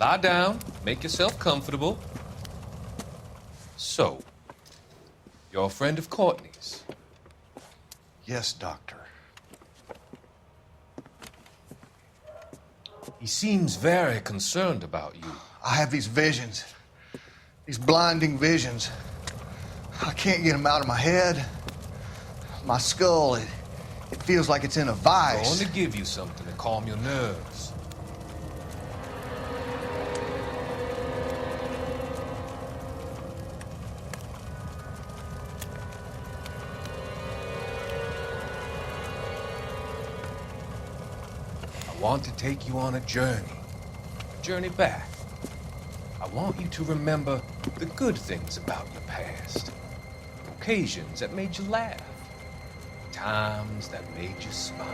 Lie down, make yourself comfortable. So, you're a friend of Courtney's? Yes, Doctor. He seems very concerned about you. I have these visions, these blinding visions. I can't get them out of my head. My skull, it feels like it's in a I'm vice. going to give you something to calm your nerves. I want to take you on a journey back. I want you to remember the good things about your past, occasions that made you laugh, times that made you smile.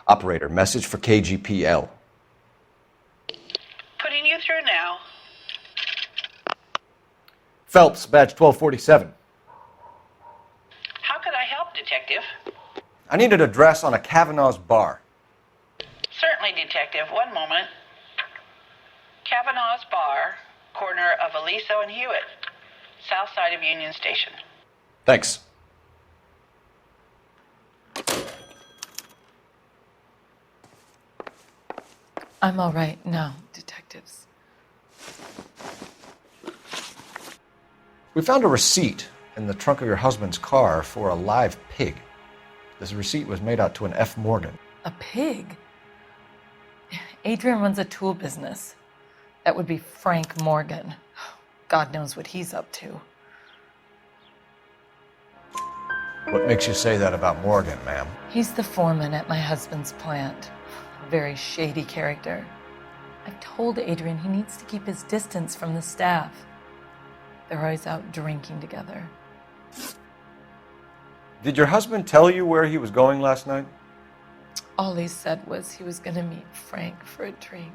Operator, message for KGPL. Putting you through now. Phelps, badge 1247. How could I help, Detective? I need an address on a Kavanaugh's bar. Certainly, Detective. One moment. Kavanaugh's Bar, corner of Aliso and Hewitt, south side of Union Station. Thanks. I'm all right now, detectives. We found a receipt in the trunk of your husband's car for a live pig. This receipt was made out to an F. Morgan. A pig? Adrian runs a tool business. That would be Frank Morgan. God knows what he's up to. What makes you say that about Morgan, ma'am? He's the foreman at my husband's plant. A very shady character. I've told Adrian he needs to keep his distance from the staff. They're always out drinking together. Did your husband tell you where he was going last night? All he said was he was going to meet Frank for a drink.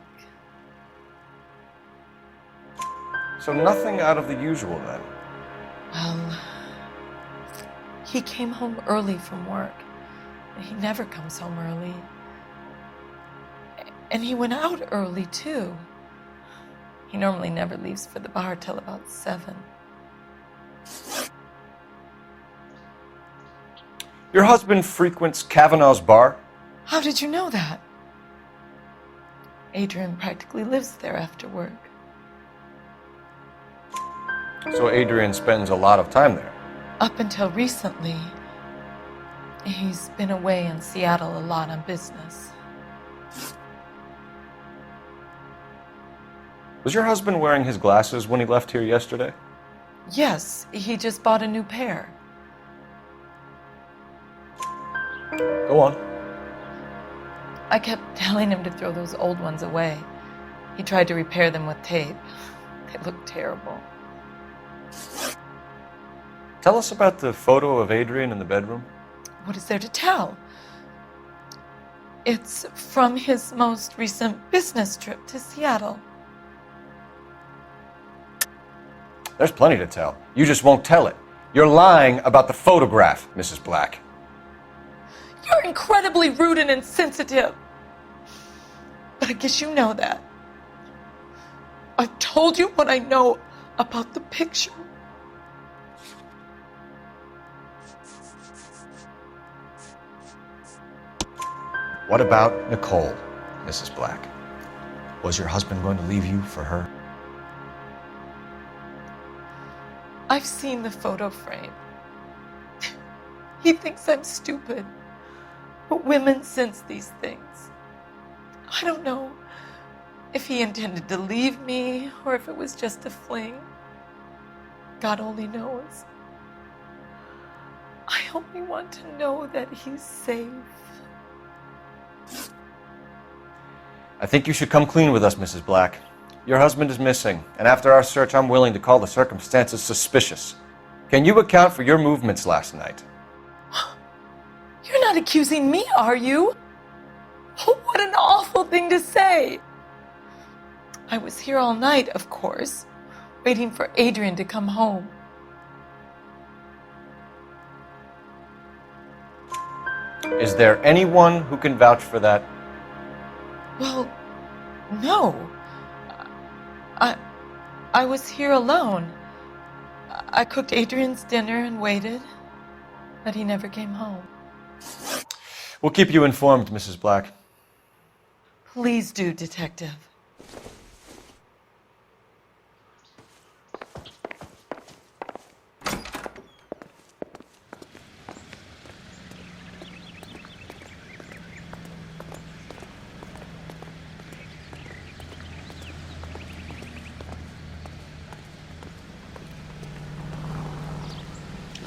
So nothing out of the usual then? Well, he came home early from work. He never comes home early. And he went out early, too. He normally never leaves for the bar till about 7. Your husband frequents Kavanaugh's bar? How did you know that? Adrian practically lives there after work. So Adrian spends a lot of time there? Up until recently, he's been away in Seattle a lot on business. Was your husband wearing his glasses when he left here yesterday? Yes, he just bought a new pair. Go on. I kept telling him to throw those old ones away. He tried to repair them with tape. They looked terrible. Tell us about the photo of Adrian in the bedroom. What is there to tell? It's from his most recent business trip to Seattle. There's plenty to tell. You just won't tell it. You're lying about the photograph, Mrs. Black. You're incredibly rude and insensitive. But I guess you know that. I've told you what I know about the picture. What about Nicole, Mrs. Black? Was your husband going to leave you for her? I've seen the photo frame. He thinks I'm stupid. But women sense these things. I don't know. If he intended to leave me or if it was just a fling, God only knows. I only want to know that he's safe. I think you should come clean with us, Mrs. Black. Your husband is missing, and after our search, I'm willing to call the circumstances suspicious. Can you account for your movements last night? You're not accusing me, are you? What an awful thing to say. I was here all night, of course, waiting for Adrian to come home. Is there anyone who can vouch for that? Well, no. I was here alone. I cooked Adrian's dinner and waited, but he never came home. We'll keep you informed, Mrs. Black. Please do, Detective.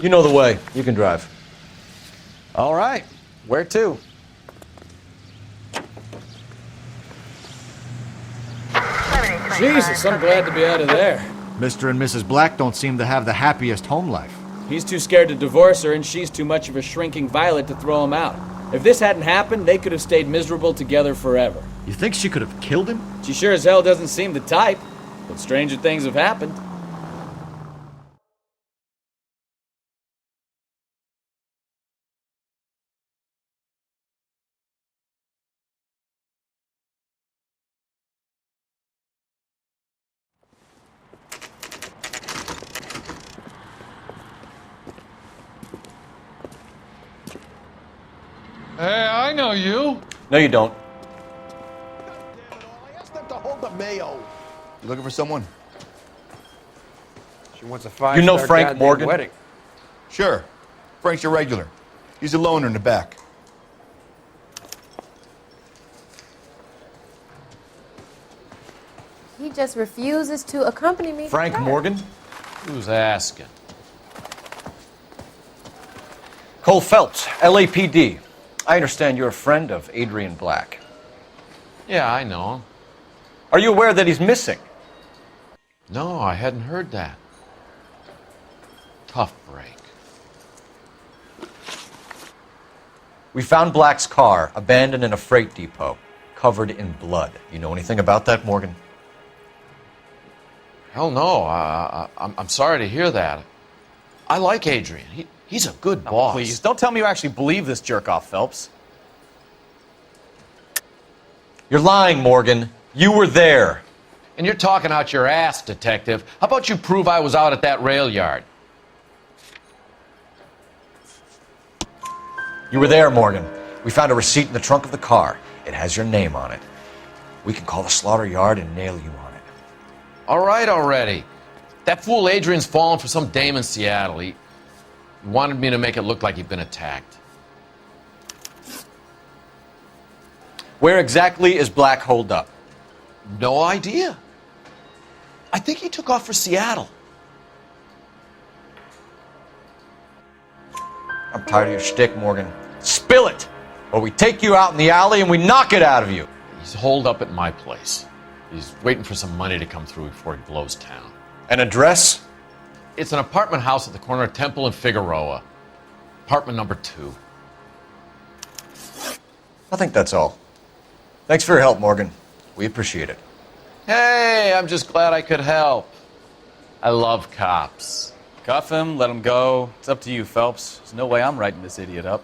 You know the way. You can drive. All right. Where to? Jesus, I'm glad to be out of there. Mr. and Mrs. Black don't seem to have the happiest home life. He's too scared to divorce her, and she's too much of a shrinking violet to throw him out. If this hadn't happened, they could have stayed miserable together forever. You think she could have killed him? She sure as hell doesn't seem the type, but stranger things have happened. Hey, I know you. No, you don't. I asked them to hold the mayo. You looking for someone? She wants a five. You know Frank Morgan? Wedding. Sure. Frank's your regular. He's a loner in the back. He just refuses to accompany me. Frank Morgan? Who's asking? Cole Phelps, LAPD. I understand you're a friend of Adrian Black. Yeah, I know him. Are you aware that he's missing? No, I hadn't heard that. Tough break. We found Black's car abandoned in a freight depot, covered in blood. You know anything about that, Morgan? Hell no. I'm sorry to hear that. I like Adrian. He's a good boss. Please, don't tell me you actually believe this jerk-off, Phelps. You're lying, Morgan. You were there. And you're talking out your ass, Detective. How about you prove I was out at that rail yard? You were there, Morgan. We found a receipt in the trunk of the car. It has your name on it. We can call the slaughter yard and nail you on it. All right already. That fool Adrian's fallen for some dame in Seattle. He wanted me to make it look like he'd been attacked. Where exactly is Black holed up? No idea. I think he took off for Seattle. I'm tired of your shtick, Morgan. Spill it! Or we take you out in the alley and we knock it out of you. He's holed up at my place. He's waiting for some money to come through before he blows town. An address? It's an apartment house at the corner of Temple and Figueroa. Apartment number 2. I think that's all. Thanks for your help, Morgan. We appreciate it. Hey, I'm just glad I could help. I love cops. Cuff him, let him go. It's up to you, Phelps. There's no way I'm writing this idiot up.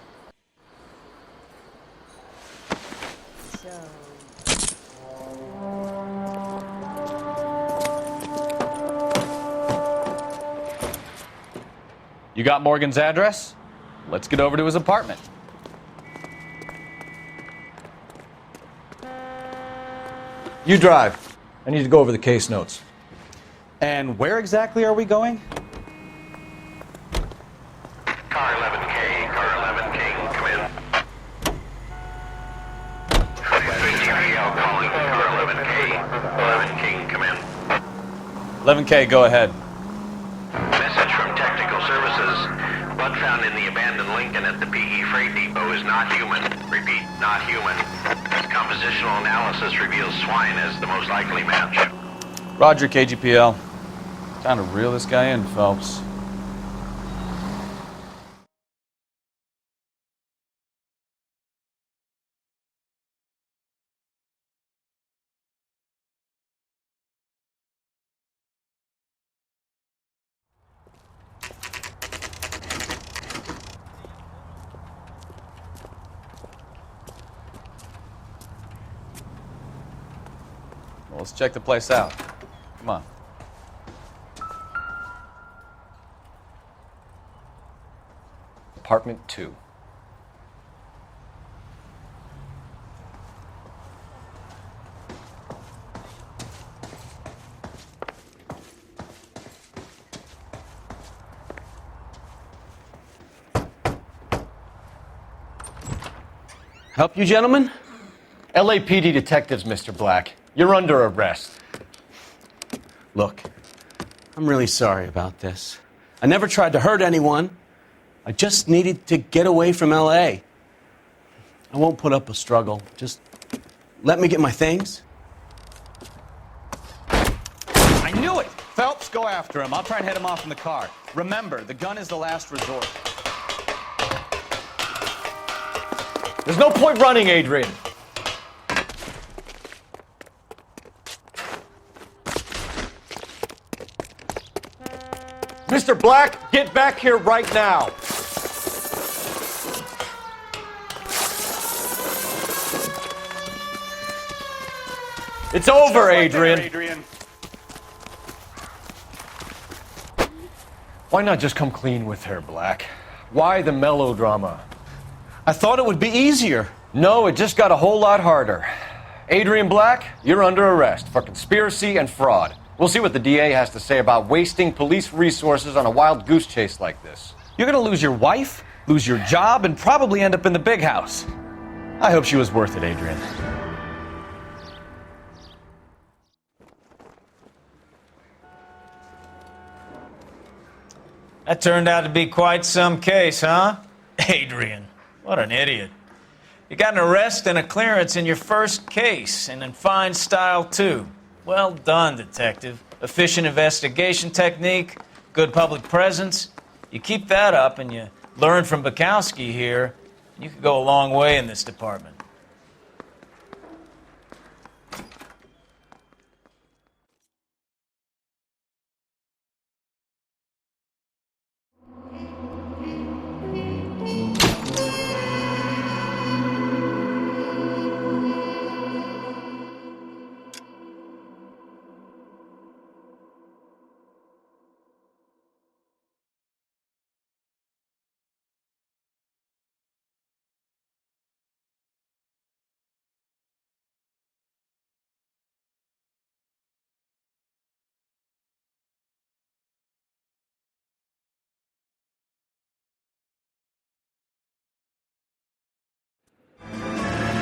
You got Morgan's address? Let's get over to his apartment. You drive. I need to go over the case notes. And where exactly are we going? Car 11K, come in. 53 calling car 11K. 11 King, come in. 11K, go ahead. Message from Technical Services. Blood found in the abandoned Lincoln at the PE Freight Depot is not human. Repeat, not human. Compositional analysis reveals swine as the most likely match. Roger, KGPL. Time to reel this guy in, Phelps. Well, let's check the place out. Come on. Apartment 2. Help you, gentlemen? LAPD detectives, Mr. Black. You're under arrest. Look, I'm really sorry about this. I never tried to hurt anyone. I just needed to get away from LA. I won't put up a struggle. Just let me get my things. I knew it! Phelps, go after him. I'll try and head him off in the car. Remember, the gun is the last resort. There's no point running, Adrian. Mr. Black, get back here right now. It's over, Adrian. Why not just come clean with her, Black? Why the melodrama? I thought it would be easier. No, it just got a whole lot harder. Adrian Black, you're under arrest for conspiracy and fraud. We'll see what the DA has to say about wasting police resources on a wild goose chase like this. You're gonna lose your wife, lose your job, and probably end up in the big house. I hope she was worth it, Adrian. That turned out to be quite some case, huh? Adrian, what an idiot. You got an arrest and a clearance in your first case, and in fine style, too. Well done, detective. Efficient investigation technique, good public presence. You keep that up and you learn from Bukowski here, you could go a long way in this department.